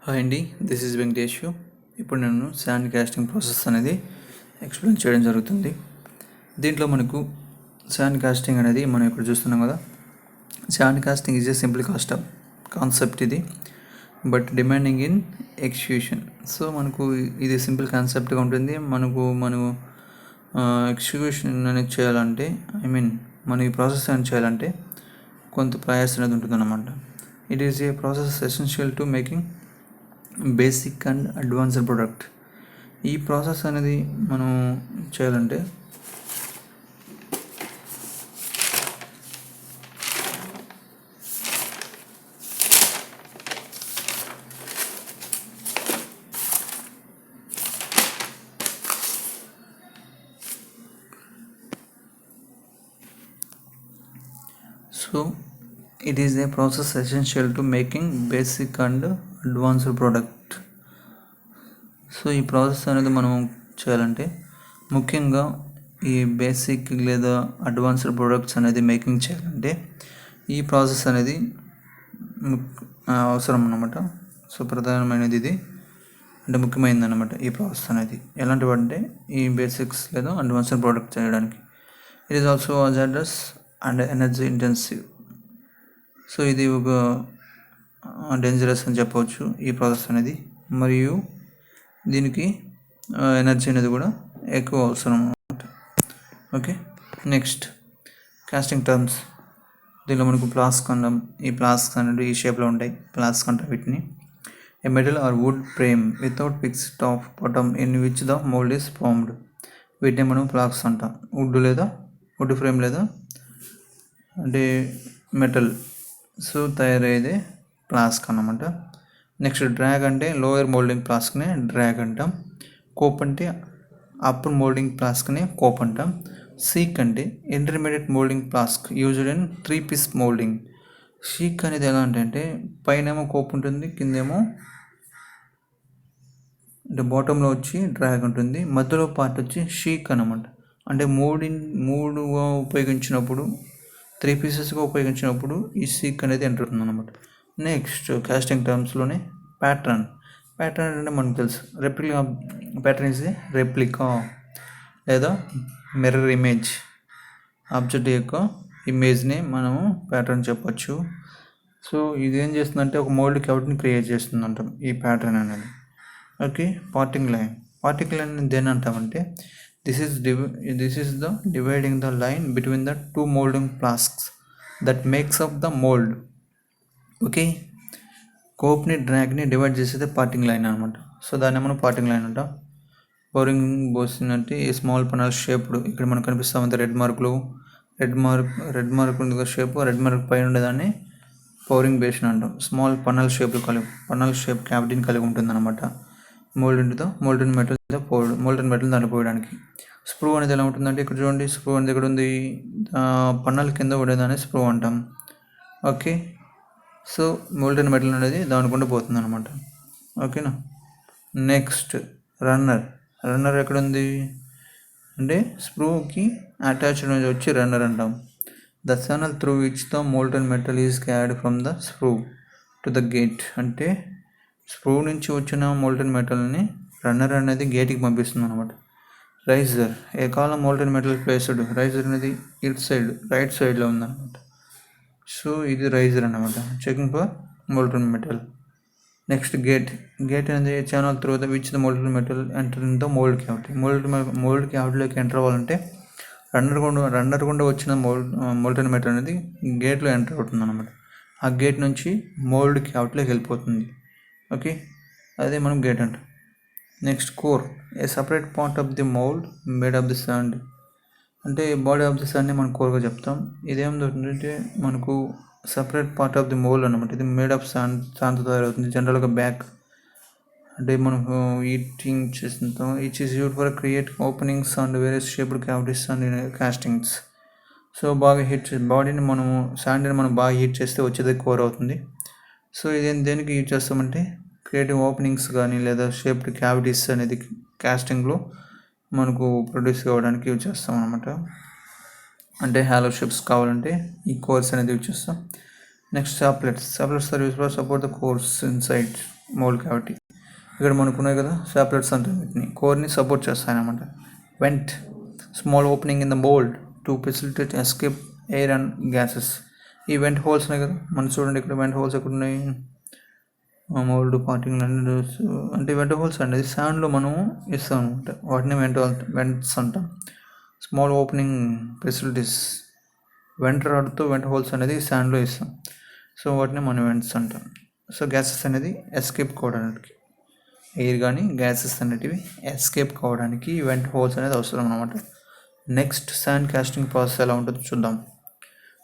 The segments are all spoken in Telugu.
హాయ్ అండి, దిస్ ఈజ్ వెంకటేష్. ఇప్పుడు నేను శాండ్ కాస్టింగ్ ప్రాసెస్ అనేది ఎక్స్ప్లెయిన్ చేయడం జరుగుతుంది. దీంట్లో మనకు శాండ్ కాస్టింగ్ అనేది మనం ఇప్పుడు చూస్తున్నాం కదా. Sand casting is a simple concept ఇది, but demanding in execution. So మనకు ఇది సింపుల్ కాన్సెప్ట్గా ఉంటుంది. మనం ఎక్స్క్యూషన్ అనేది చేయాలంటే మన ఈ ప్రాసెస్ అనేది చేయాలంటే కొంత ప్రయాసం అనేది ఉంటుందన్నమాట. It is a process essential to making basic and advanced product. ఈ ప్రాసెస్ అనేది మనం చేయాలంటే it is a process essential to making basic and advanced product. So ఈ ప్రాసెస్ అనేది మనం చేయాలంటే ముఖ్యంగా ఈ బేసిక్ లేదా అడ్వాన్స్డ్ ప్రొడక్ట్స్ అనేది మేకింగ్ చేయాలంటే ఈ ప్రాసెస్ అనేది అవసరం అన్నమాట. సో ప్రధానమైనది ఇది, అంటే ముఖ్యమైనది అన్నమాట ఈ ప్రాసెస్ అనేది. ఎలాంటివంటే ఈ బేసిక్స్ లేదా అడ్వాన్స్డ్ ప్రోడక్ట్ చేయడానికి. It is also hazardous and energy intensive. So ఇది ఒక డేంజరస్ అని చెప్పవచ్చు ఈ ప్రాసెస్ అనేది, మరియు దీనికి ఎనర్జీ అనేది కూడా ఎక్కువ అవసరం అన్నమాట. Okay, next casting terms. దీనిలో మనకు ఫ్లాస్క్ అంటాం. ఈ ఫ్లాస్క్ అనేది ఈ షేప్లో ఉంటాయి. ఫ్లాస్క్ అంటాం వీటిని. A metal or wood frame without fixed top bottom in which the mould is formed. వీటిని మనం ఫ్లాస్క్ అంటాం. వుడ్ ఫ్రేమ్ లేదా అంటే మెటల్ సో తయారయ్యేదే ఫ్లాస్క్ అన్నమాట. నెక్స్ట్ డ్రాగ్ అంటే లోయర్ మోల్డింగ్ ఫ్లాస్క్నే డ్రాగ్ అంటాం. కోప్ అంటే అప్పర్ మోల్డింగ్ ఫ్లాస్క్నే కోప్ అంటాం. సీక్ అంటే intermediate moulding flask used in 3-piece moulding. Cheek అనేది ఎలా అంటే పైనేమో కోప్ ఉంటుంది, కిందేమో అంటే బాటంలో వచ్చి డ్రాగ్ ఉంటుంది, మధ్యలో పార్ట్ వచ్చి షీక్ అనమాట. అంటే మూడుగా ఉపయోగించినప్పుడు 3 పీసెస్గా ఉపయోగించినప్పుడు ఈ షీక్ అనేది ఎంటర్ అవుతుంది అనమాట. నెక్స్ట్ కాస్టింగ్ టర్మ్స్లోనే ప్యాటర్న్ అంటే మనకు తెలుసు. ప్యాటర్న్ ఈజ్ ఏ రెప్లికా లేదా మిర్రర్ ఇమేజ్. ఆబ్జెక్ట్ యొక్క ఇమేజ్ని మనము ప్యాటర్న్ చెప్పచ్చు. సో ఇది ఏం చేస్తుందంటే ఒక మోల్డ్ క్యావిటీని క్రియేట్ చేస్తుంది అంటాం ఈ ప్యాటర్న్ అనేది. ఓకే, పార్టింగ్ లైన్ దేని అంటామంటే this is the dividing the line between the 2 moulding flasks that makes up the mould. Okay, కోప్ని డ్రాగ్ని డివైడ్ చేసేది పార్టింగ్ లైన్ అనమాట. సో దాన్ని మనం పార్టింగ్ లైన్ అంటాం. పౌరింగ్ పోసినట్టు ఈ స్మాల్ పనల్ షేప్డ్ ఇక్కడ మనకు కనిపిస్తూ ఉంది రెడ్ మార్క్ ఉంది షేప్. రెడ్ మార్క్ పైన ఉండేదాన్ని పౌరింగ్ బేషన్ అంటాం. స్మాల్ పనల్ షేప్ క్యావిటీని కలిగి ఉంటుంది అనమాట. మోల్డెన్ మెటల్ దాన్ని పోయడానికి. స్ప్రూ అనేది ఎలా ఉంటుందంటే ఇక్కడ చూడండి, స్ప్రూ అనేది ఇక్కడ ఉంది. పన్నల్ కింద ఉండేదాన్ని స్ప్రూ అంటాం. ఓకే, సో మోల్డెన్ మెటల్ అనేది దానికుండా పోతుంది అనమాట. ఓకేనా. నెక్స్ట్ రన్నర్ ఎక్కడ ఉంది అంటే స్ప్రూకి అటాచ్డ్ వచ్చి రన్నర్ అంటాం. The channel through which the molten metal is carried from the sprue to the gate. అంటే స్ప్రూ నుంచి వచ్చిన మోల్టెన్ మెటల్ని రన్నర్ అనేది గేట్కి పంపిస్తుంది అనమాట. Riser a column molten metal placed. Riser అనేది రైట్ సైడ్లో ఉందన్నమాట. సో ఇది రైజర్ అన్నమాట, checking for molten metal. Next gate అనేది channel through the which the molten metal enter in the mould cavity. Mould క్యావిటీలోకి enter అవ్వాలంటే రన్నర్ గుండా వచ్చిన మోల్టెన్ మెటల్ అనేది గేట్లో ఎంటర్ అవుతుంది అనమాట. ఆ గేట్ నుంచి మోల్డ్ క్యావిటీలోకి వెళ్ళిపోతుంది. ఓకే, అదే మనం గేట్ అంటాం. Next core A separate part of the mould made of the sand. అంటే బాడీ ఆఫ్ ది శాండ్ని మనం కోర్గా చెప్తాం. ఇదేమిటంటే మనకు separate part of the mould అనమాట. ఇది మేడ్ ఆఫ్ శాండ్తో తయారవుతుంది. జనరల్గా బ్యాక్ అంటే మనకు ఈటింగ్ చేస్తుంటాం. ఇచ్ is used for create openings and various shaped cavities and castings. So బాగా బాడీని మనము శాండ్ని మనం బాగా హీట్ చేస్తే వచ్చేది కోర్ అవుతుంది. సో ఇది దేనికి యూజ్ చేస్తామంటే క్రియేటివ్ ఓపెనింగ్స్ కానీ లేదా షేప్డ్ క్యావిటీస్ అనేది కాస్టింగ్లో మనకు ప్రొడ్యూస్ కావడానికి యూజ్ చేస్తాం అనమాట. అంటే హాలో షేప్స్ కావాలంటే ఈ కోర్స్ అనేది యూజ్ చేస్తాం. Next chaplets are use for support the cores inside. Mould cavity. ఇక్కడ మనకు ఉన్నాయి కదా సాప్లెట్స్ అంటే వీటిని కోర్ని సపోర్ట్ చేస్తాయన్నమాట. Vent small opening in the mould to facilitate escape air and gases. ఈ వెంట్ హోల్స్ ఉన్నాయి కదా, మనం చూడండి ఇక్కడ వెంట్ హోల్స్ ఎక్కడ ఉన్నాయి, మోల్డ్ పార్టింగ్ అంటే వెంట్ హోల్స్ అనేది శాండ్లో మనం ఇస్తాం అనమాట, వాటిని వెంట్స్ అంటాం. స్మాల్ ఓపెనింగ్ ఫెసిలిటీస్ వెంట్ రాడ్తో వెంట్ హోల్స్ అనేది శాండ్లో ఇస్తాం, సో వాటిని మనం వెంట్స్ అంటాం. సో గ్యాసెస్ అనేది ఎస్కేప్ కావడానికి, ఎయిర్ కానీ గ్యాసెస్ అనేటివి ఎస్కేప్ కావడానికి వెంట్ హోల్స్ అనేది అవసరం అనమాట. నెక్స్ట్ శాండ్ కాస్టింగ్ ప్రాసెస్ ఎలా ఉంటుందో చూద్దాం.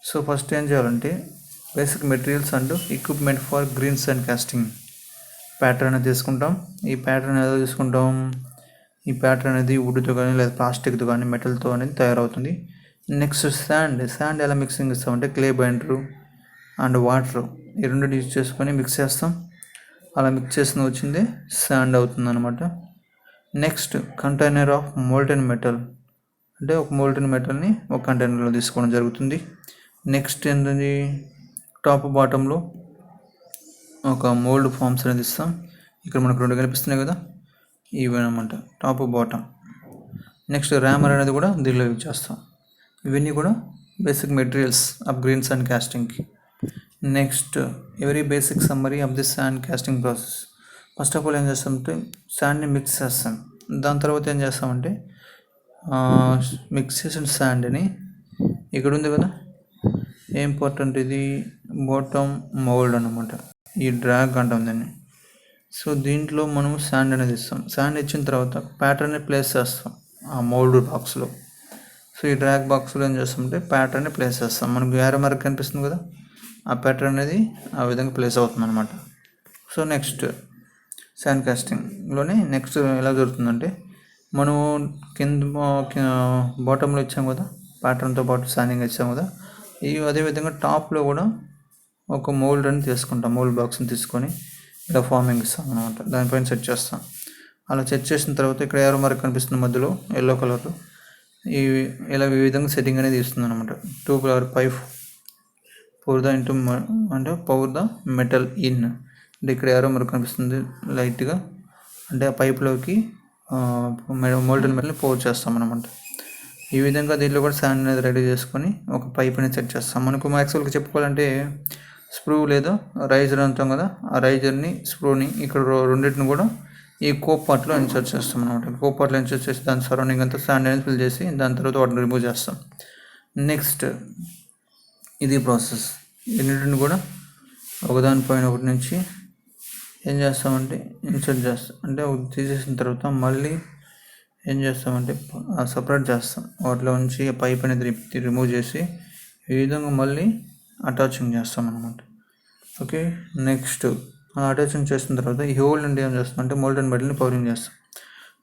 సో ఫస్ట్ ఏం చేయాలంటే basic materials and equipment for green sand casting pattern అనేది తీసుకుంటాం. ఈ ప్యాటర్న్ ఎలా తీసుకుంటాం, ఈ ప్యాటర్న్ అనేది వుడ్తో కానీ లేదా ప్లాస్టిక్తో కానీ మెటల్తో అనేది తయారవుతుంది. నెక్స్ట్ శాండ్ ఎలా మిక్సింగ్ ఇస్తామంటే క్లే బైండరు అండ్ వాటర్ ఈ రెండు యూజ్ చేసుకొని మిక్స్ చేస్తాం. అలా మిక్స్ చేసిన వచ్చింది శాండ్ అవుతుంది అనమాట. Next container of molten metal, అంటే ఒక మోల్టెన్ మెటల్ని ఒక కంటైనర్లో తీసుకోవడం జరుగుతుంది. నెక్స్ట్ ఏంటంటే టాప్ బాటంలో ఒక మోల్డ్ ఫామ్స్ అనేది ఇస్తాం. ఇక్కడ మనకు రెండు కనిపిస్తున్నాయి కదా, ఇవి అనమాట టాప్ బాటమ్. నెక్స్ట్ ర్యామర్ అనేది కూడా దీనిలో యూజ్ చేస్తాం. ఇవన్నీ కూడా basic materials of green sand కాస్టింగ్కి. Next every basic summary of this sand casting process. First of all ఏం చేస్తామంటే శాండ్ని మిక్స్ చేస్తాం. దాని తర్వాత ఏం చేస్తామంటే మిక్స్ చేసిన శాండ్ని ఇక్కడ ఉంది కదా ఇంపార్టెంట్, ఇది బాటమ్ మోల్డ్ అనమాట, ఈ డ్రాగ్ అంటాం దాన్ని. సో దీంట్లో మనం శాండ్ అనేది ఇస్తాం. శాండ్ ఇచ్చిన తర్వాత ప్యాటర్న్ని ప్లేస్ చేస్తాం ఆ మోల్డ్ బాక్స్లో. సో ఈ డ్రాగ్ బాక్స్లో ఏం చేస్తామంటే ప్యాటర్న్ని ప్లేస్ చేస్తాం. మనకు ఏరో మార్క్ కనిపిస్తుంది కదా, ఆ ప్యాటర్న్ అనేది ఆ విధంగా ప్లేస్ అవుతుంది అనమాట. సో నెక్స్ట్ శాండ్ కాస్టింగ్లోనే నెక్స్ట్ ఎలా జరుగుతుందంటే మనం కింద బాటంలో ఇచ్చాం కదా, ప్యాటర్న్తో పాటు శాండింగ్ ఇచ్చాం కదా, అదేవిధంగా టాప్లో కూడా ఒక మోల్డ్ అని తీసుకుంటాం. మోల్డ్ బాక్స్ని తీసుకొని ఇలా ఫార్మింగ్ ఇస్తాం అనమాట, దానిపైన సెట్ చేస్తాం. అలా సెట్ చేసిన తర్వాత ఇక్కడ ఏరో మార్క్ కనిపిస్తుంది మధ్యలో ఎల్లో కలర్, ఇలా ఈ విధంగా సెట్టింగ్ అనేది ఇస్తుంది అనమాట. 2 pour the into అంటే పవర్ ద మెటల్ ఇన్, అంటే ఇక్కడ ఏరో మార్క్ కనిపిస్తుంది లైట్గా, అంటే ఆ పైప్లోకి మోల్టెన్ మెటల్ని పోర్ చేస్తాం అనమాట. ఈ విధంగా దీంట్లో కూడా శాండ్ అనేది రెడీ చేసుకొని ఒక పైప్ అనేది సెట్ చేస్తాం. మనకు యాక్చువల్గా చెప్పుకోవాలంటే స్క్రూ లేదా రైజర్ అంటాం కదా, ఆ రైజర్ని స్క్రూని ఇక్కడ రెండింటిని కూడా ఈ కోప్ పార్ట్లో ఇన్సర్ట్ చేస్తాం అనమాట. కోప్ పార్ట్లో ఇన్సర్ట్ చేసి దాని సరౌండింగ్ అంతా శాండ్ అనేది ఫిల్ చేసి దాని తర్వాత వాటిని రిమూవ్ చేస్తాం. నెక్స్ట్ ఇది ప్రాసెస్. ఇన్నిటిని కూడా ఒకదానిపైన ఒకటి నుంచి ఏం చేస్తామంటే ఇన్సర్ట్ చేస్తాం, అంటే తీసేసిన తర్వాత మళ్ళీ ఏం చేస్తామంటే సపరేట్ చేస్తాం. వాటిలో నుంచి పైప్ అనేది రిమూవ్ చేసి ఈ విధంగా మళ్ళీ అటాచింగ్ చేస్తాం అనమాట. ఓకే, నెక్స్ట్ అటాచింగ్ చేసిన తర్వాత ఈ హోల్ నుండి ఏం చేస్తాం అంటే మోల్టెన్ మెటల్ని పౌరింగ్ చేస్తాం.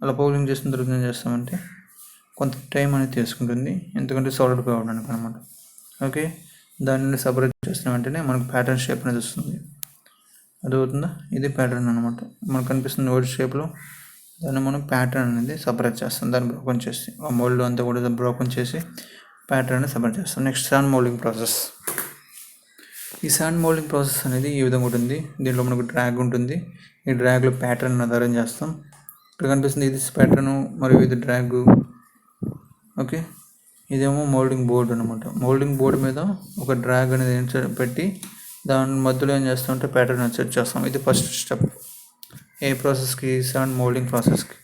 అలా పౌరింగ్ చేసిన తర్వాత ఏం చేస్తామంటే కొంత టైం అనేది తీసుకుంటుంది, ఎందుకంటే సాలిడ్ కావడానికి అనమాట. ఓకే, దాని నుండి సపరేట్ చేసిన వెంటనే మనకు ప్యాటర్న్ షేప్ అనేది వస్తుంది. అది అవుతుందా, ఇది ప్యాటర్న్ అనమాట. మనకు కనిపిస్తుంది ఓల్డ్ షేప్లో, దాన్ని మనం ప్యాటర్న్ అనేది సపరేట్ చేస్తాం. దాన్ని బ్రోకన్ చేసి ఆ మోల్డ్ అంతా కూడా బ్రోకన్ చేసి ప్యాటర్న్ అనేది సపరేట్ చేస్తాం. Next sand moulding process. ఈ శాండ్ మోల్డింగ్ ప్రాసెస్ అనేది ఈ విధంగా ఉంటుంది. దీంట్లో మనకు డ్రాగ్ ఉంటుంది. ఈ డ్రాగ్లో ప్యాటర్న్ అనేది అరేంజ్ చేస్తాం. ఇక్కడ కనిపిస్తుంది ఇది ప్యాటర్న్ మరియు ఇది డ్రాగ్. ఓకే, ఇదేమో మోల్డింగ్ బోర్డ్ అనమాట. మోల్డింగ్ బోర్డు మీద ఒక డ్రాగ్ అనేది పెట్టి దాని మధ్యలో ఏం చేస్తామంటే ప్యాటర్న్ అనేది సెట్ చేస్తాం. ఇది ఫస్ట్ స్టెప్ ఏ ప్రాసెస్కి, శాండ్ మోల్డింగ్ ప్రాసెస్కి.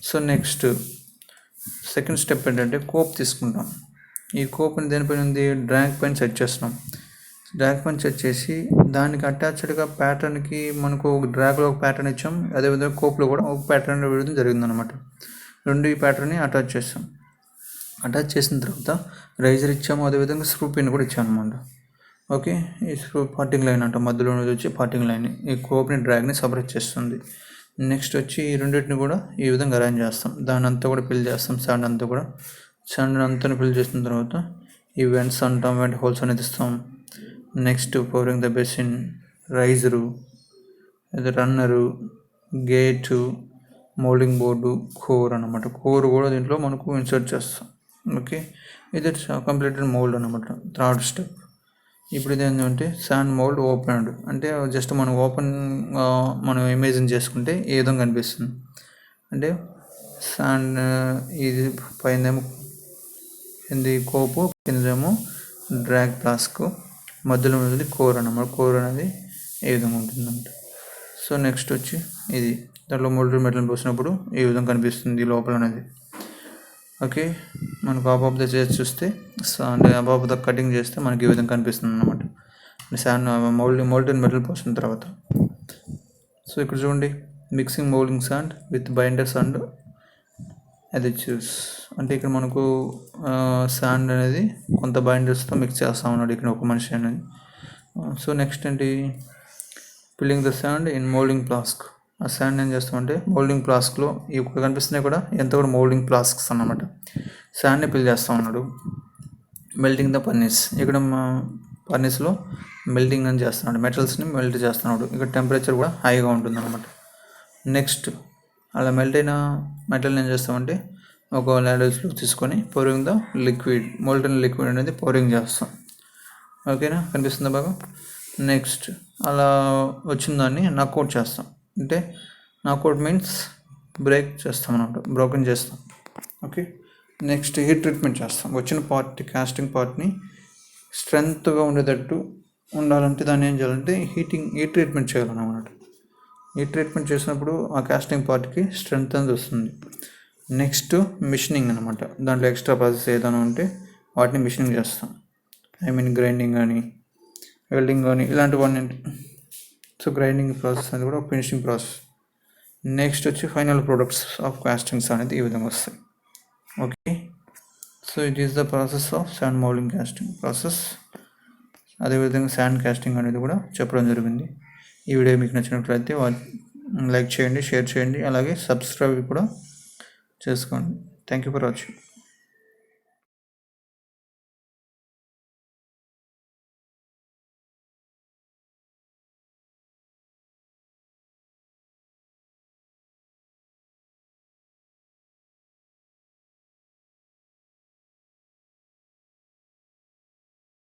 సో నెక్స్ట్ సెకండ్ స్టెప్ ఏంటంటే కోప్ తీసుకుంటాం. ఈ కోప్ని దేనిపైన ఉంది, డ్రాగ్ పైన సెట్ చేస్తున్నాం. డ్రాగ్ పైన సెట్ చేసి దానికి అటాచ్డ్గా ప్యాటర్న్కి మనకు ఒక డ్రాగ్లో ఒక ప్యాటర్న్ ఇచ్చాం, అదేవిధంగా కోప్లో కూడా ఒక ప్యాటర్న్ వేయడం జరిగిందనమాట. రెండు ఈ ప్యాటర్న్ని అటాచ్ చేస్తాం. అటాచ్ చేసిన తర్వాత రైజర్ ఇచ్చాము, అదేవిధంగా స్క్రూ పిన్ కూడా ఇచ్చాము అనమాట. ఓకే, ఈ స్క్రూ పార్టింగ్ లైన్ అంట, మధ్యలో వచ్చి పార్టింగ్ లైన్ ఈ కోప్ని డ్రాగ్ని సపరేట్ చేస్తుంది. నెక్స్ట్ వచ్చి ఈ రెండింటిని కూడా ఈ విధంగా అరేంజ్ చేస్తాం. దాని అంతా కూడా ఫిల్ చేస్తాం. శాండ్ అంతా కూడా శాండ్ అంతా ఫిల్ చేసిన తర్వాత ఈ వెంట్స్ అంటాం, వెంట్ హోల్స్ అనేది ఇస్తాం. Next pouring the basin, riser, runner, gate, moulding board, core అనమాట. కోర్ కూడా దీంట్లో మనకు ఇన్సర్ట్ చేస్తాం. ఓకే, ఇది కంప్లీటెడ్ మోల్డ్ అనమాట. Third step. ఇప్పుడు ఇది ఏంటంటే శాండ్ మౌల్డ్ ఓపెన్డ్, అంటే జస్ట్ మనం మనం ఇమేజిన్ చేసుకుంటే ఏ విధంగా కనిపిస్తుంది అంటే శాండ్ ఇది పైనేమో ఇది కోపు, కిందేమో డ్రాగ్ ఫ్లాస్క్, మధ్యలో ఉన్నది కోర్ అన్నమాట. కోర్ అనేది ఏ విధంగా ఉంటుందంట. సో నెక్స్ట్ వచ్చి ఇది దాంట్లో మోల్డెడ్ మెటల్ పోసినప్పుడు ఏ విధంగా కనిపిస్తుంది లోపల అనేది. ఓకే, మనకు అబ్ ఆఫ్ ద చేసి చూస్తే అంటే అబ్ ఆఫ్ ద కటింగ్ చేస్తే మనకి ఈ విధంగా కనిపిస్తుంది అన్నమాట శాండ్ మోల్డెడ్ మెటల్ పోసిన తర్వాత. సో ఇక్కడ చూడండి, mixing moulding sand with binders and additives, అంటే ఇక్కడ మనకు శాండ్ అనేది కొంత బైండర్స్తో మిక్స్ చేస్తూ ఉన్నాడు ఇక్కడ ఒక మనిషి అనేది. సో నెక్స్ట్ ఏంటి, filling the sand in moulding flask. ఆ శాండ్ ఏం చేస్తామంటే మోల్డింగ్ ఫ్లాస్క్లో ఇక్కడ కనిపిస్తున్నాయి కూడా ఎంత కూడా మోల్డింగ్ ఫ్లాస్క్స్ అన్నమాట. శాండ్ని ఫిల్ చేస్తూ ఉన్నాడు. మెల్టింగ్ ద ఫర్నేస్, ఇక్కడ ఫర్నేస్లో మెల్టింగ్ అని చేస్తున్నాడు, మెటల్స్ని మెల్ట్ చేస్తున్నాడు. ఇక్కడ టెంపరేచర్ కూడా హైగా ఉంటుంది అన్నమాట. నెక్స్ట్ అలా మెల్ట్ అయిన మెటల్ని ఏం చేస్తామంటే ఒక ల్యాడర్స్లో తీసుకొని pouring the liquid, molten liquid అనేది పోరింగ్ చేస్తాం. ఓకేనా, కనిపిస్తుందా బాగా. నెక్స్ట్ అలా వచ్చిన దాన్ని నాకౌట్ చేస్తాం, అంటే నాకౌట్ మీన్స్ బ్రేక్ చేస్తాం అన్నమాట, బ్రోకెన్ చేస్తాం. ఓకే, నెక్స్ట్ హీట్ ట్రీట్మెంట్ చేస్తాం. వచ్చిన పార్ట్ కాస్టింగ్ పార్ట్ని స్ట్రెంగ్త్గా ఉండేటట్టు ఉండాలంటే దాన్ని ఏం చేయాలంటే హీట్ ట్రీట్మెంట్ చేయాలన్నమాట. హీట్ ట్రీట్మెంట్ చేసినప్పుడు ఆ కాస్టింగ్ పార్ట్కి స్ట్రెంగ్త్ అనేది వస్తుంది. నెక్స్ట్ మిషనింగ్ అనమాట, దాంట్లో ఎక్స్ట్రా ప్రాసెస్ ఏదైనా ఉంటే వాటిని మిషనింగ్ చేస్తాం. గ్రైండింగ్ కానీ వెల్డింగ్ కానీ ఇలాంటివన్నీ. సో గ్రైండింగ్ ప్రాసెస్ అనేది కూడా ఫినిషింగ్ ప్రాసెస్. నెక్స్ట్ వచ్చి ఫైనల్ ప్రొడక్ట్స్ ఆఫ్ కాస్టింగ్స్ అనేది ఈ విధంగా వస్తాయి. Okay, so it is the process of sand moulding casting process. అదేవిధంగా శాండ్ కాస్టింగ్ అనేది కూడా చెప్పడం జరిగింది. ఈ వీడియో మీకు నచ్చినట్లయితే లైక్ చేయండి, షేర్ చేయండి, అలాగే సబ్స్క్రైబ్ కూడా చేసుకోండి. Thank you for watching.